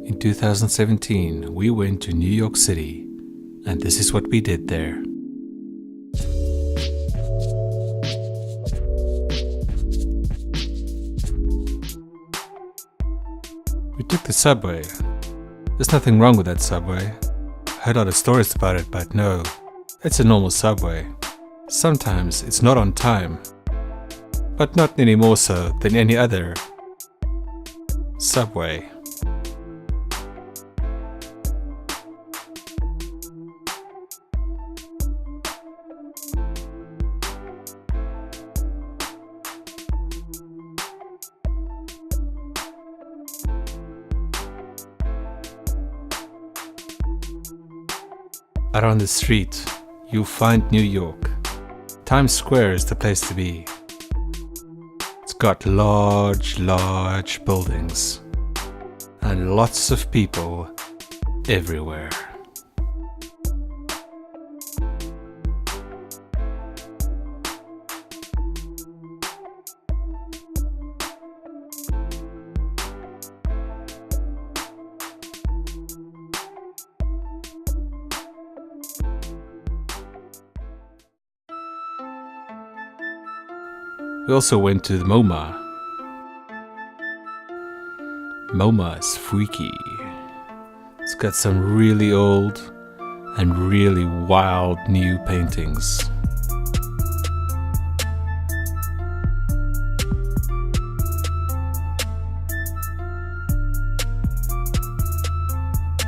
In 2017, we went to New York City, and this is what we did there. We took the subway. There's nothing wrong with that subway. I heard a lot of stories about it, but no, it's a normal subway. Sometimes it's not on time, but not any more so than any other subway. Out on the street, you'll find New York. Times Square is the place to be. It's got large buildings and lots of people everywhere. We also went to the MoMA. MoMA is freaky. It's got some really old and really wild new paintings.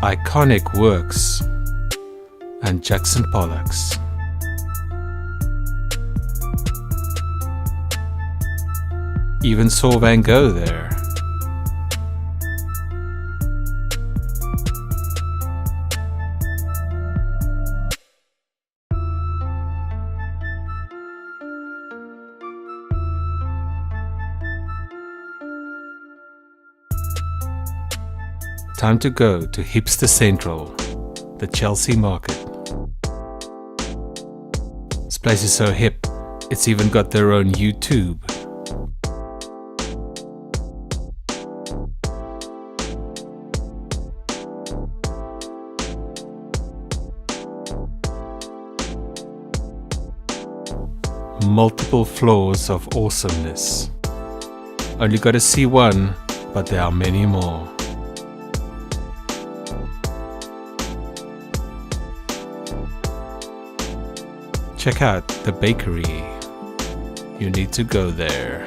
Iconic works and Jackson Pollock's. Even saw Van Gogh there. Time to go to Hipster Central, the Chelsea Market. This place is so hip, it's even got their own YouTube. Multiple floors of awesomeness. Only got to see one, but there are many more. Check out the bakery. You need to go there.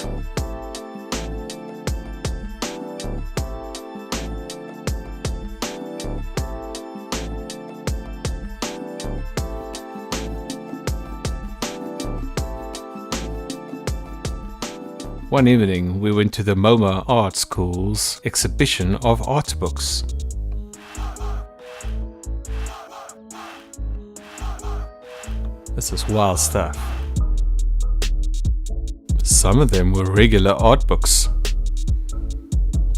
One evening, we went to the MoMA Art School's exhibition of art books. This is wild stuff. Some of them were regular art books,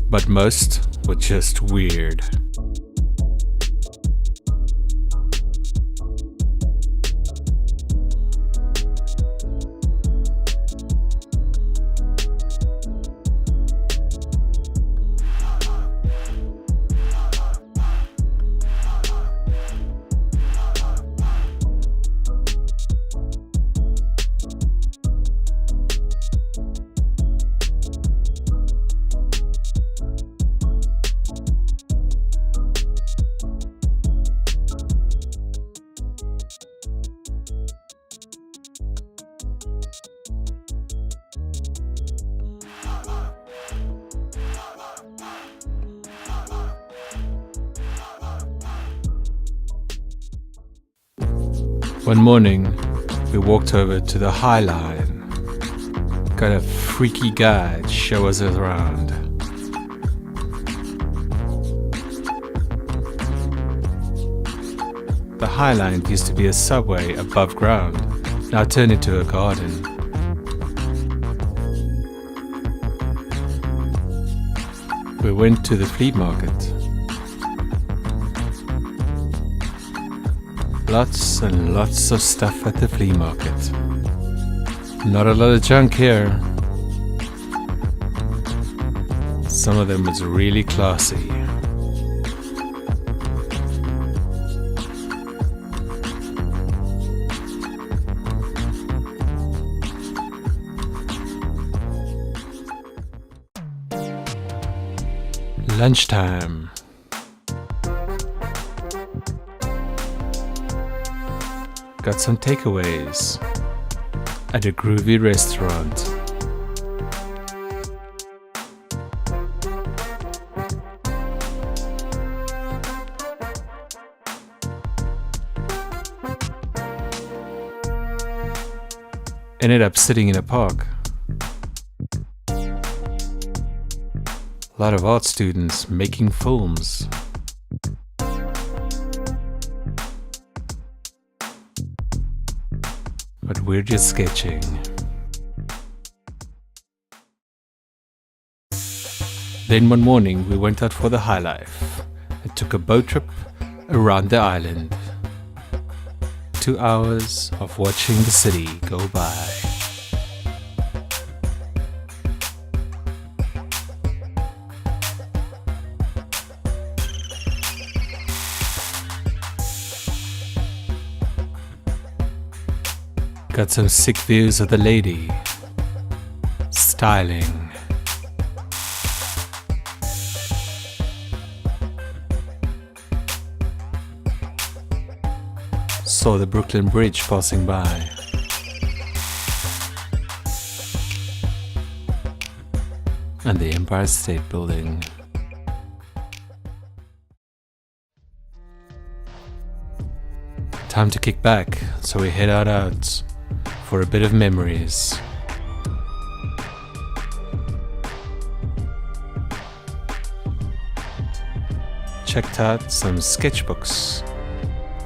but most were just weird. One morning, we walked over to the High Line. Got a freaky guide show us around. The High Line used to be a subway above ground, now turned into a garden. We went to the flea market. Lots and lots of stuff at the flea market. Not a lot of junk here. Some of them was really classy. Lunchtime. Got some takeaways at a groovy restaurant. Ended up sitting in a park. A lot of art students making films. But we're just sketching. Then one morning we went out for the high life and took a boat trip around the island. 2 hours of watching the city go by. Got some sick views of the lady. Styling. Saw the Brooklyn Bridge passing by. And the Empire State Building. Time to kick back, so we head out for a bit of memories. Checked out some sketchbooks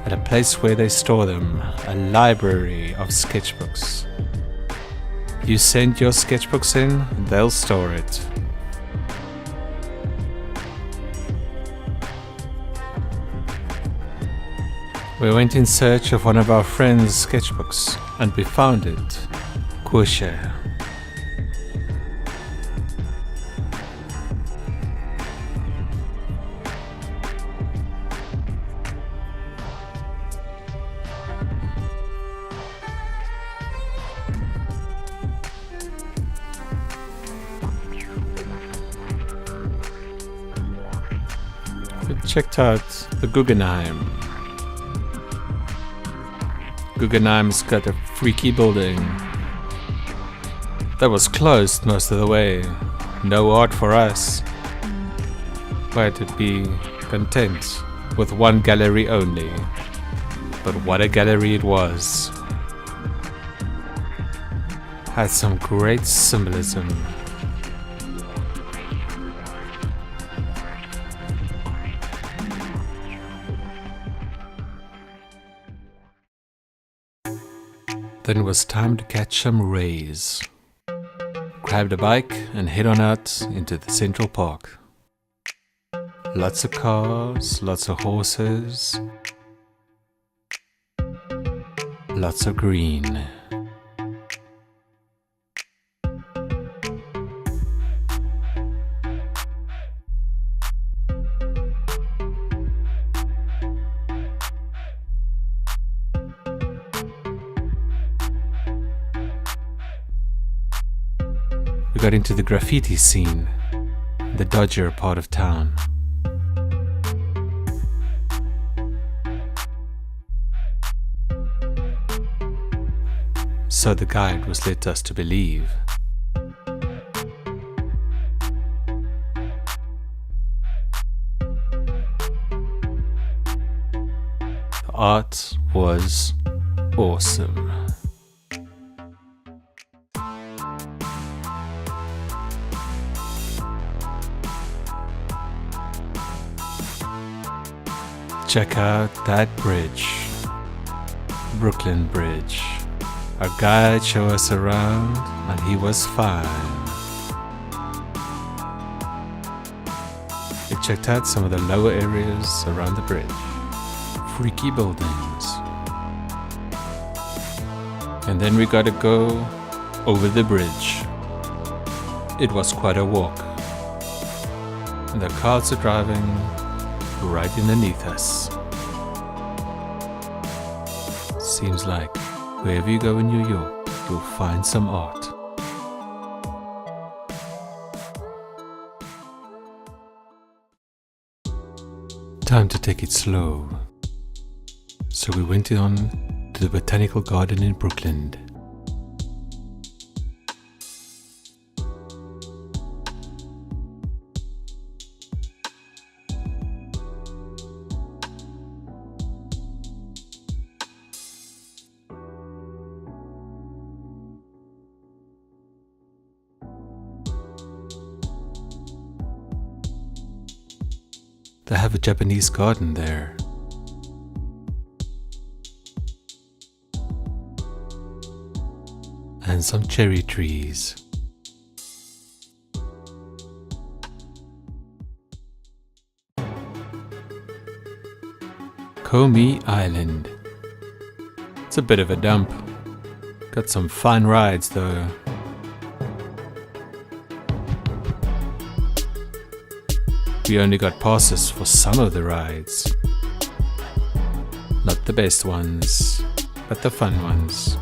at a place where they store them, a library of sketchbooks. You send your sketchbooks in, they'll store it. We went in search of one of our friend's sketchbooks and we found it. Kusha. We checked out the Guggenheim. Guggenheim's got a freaky building that was closed most of the way. No art for us. We had to be content with one gallery only. But what a gallery it was. Had some great symbolism. Then it was time to catch some rays. Grabbed a bike and head on out into the Central Park. Lots of cars, lots of horses, lots of green. We got into the graffiti scene, the dodgier part of town. So the guide was led us to believe. The art was awesome. Check out that bridge, Brooklyn Bridge. Our guide showed us around and he was fine. We checked out some of the lower areas around the bridge. Freaky buildings. And then we got to go over the bridge. It was quite a walk. And the cars are driving right underneath us. Seems like wherever you go in New York, you'll find some art. Time to take it slow. So we went on to the Botanical Garden in Brooklyn. They have a Japanese garden there. And some cherry trees. Komi Island. It's a bit of a dump. Got some fun rides though. We only got passes for some of the rides. Not the best ones, but the fun ones.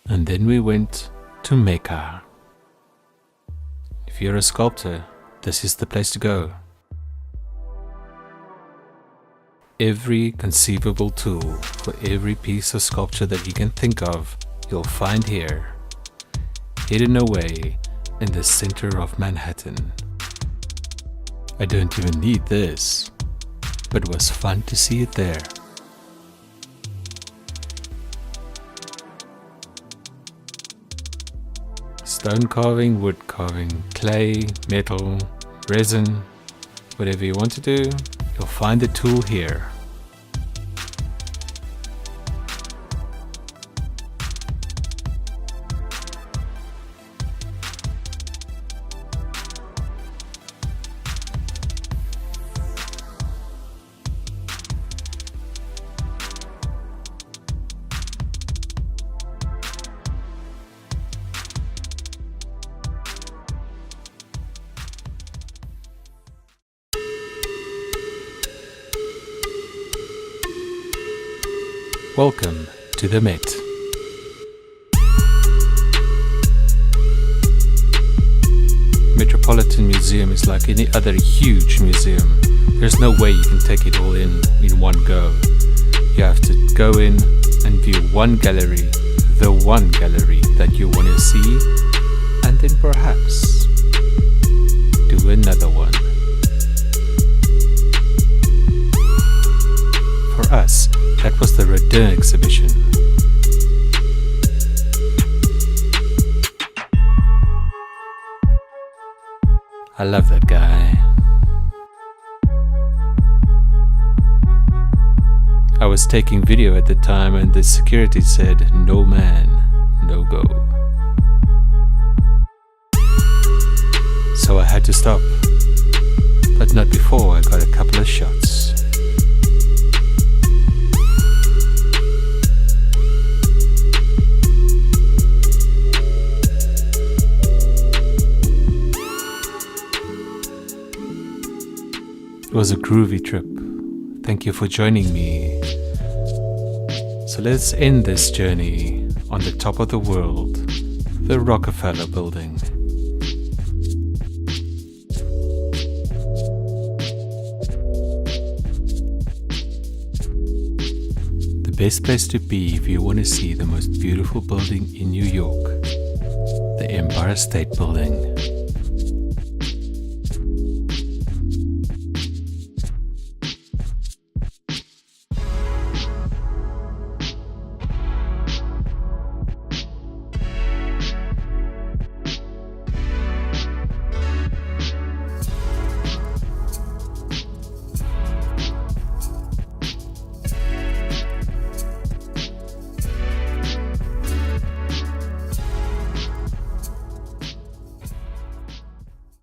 And then we went to Mecca. If you're a sculptor, this is the place to go. Every conceivable tool for every piece of sculpture that you can think of, you'll find here, hidden away in the center of Manhattan. I don't even need this, but it was fun to see it there. Stone carving, wood carving, clay, metal, resin, whatever you want to do, you'll find the tool here. Welcome to the Met. Metropolitan Museum is like any other huge museum. There's no way you can take it all in one go. You have to go in and view one gallery, the one gallery that you want to see, and then perhaps do another one. For us, that was the Rodin exhibition. I love that guy. I was taking video at the time and the security said, "No man, no go." So I had to stop. But not before I got a couple of shots. It was a groovy trip. Thank you for joining me. So let's end this journey on the top of the world, the Rockefeller Building. The best place to be if you want to see the most beautiful building in New York, the Empire State Building.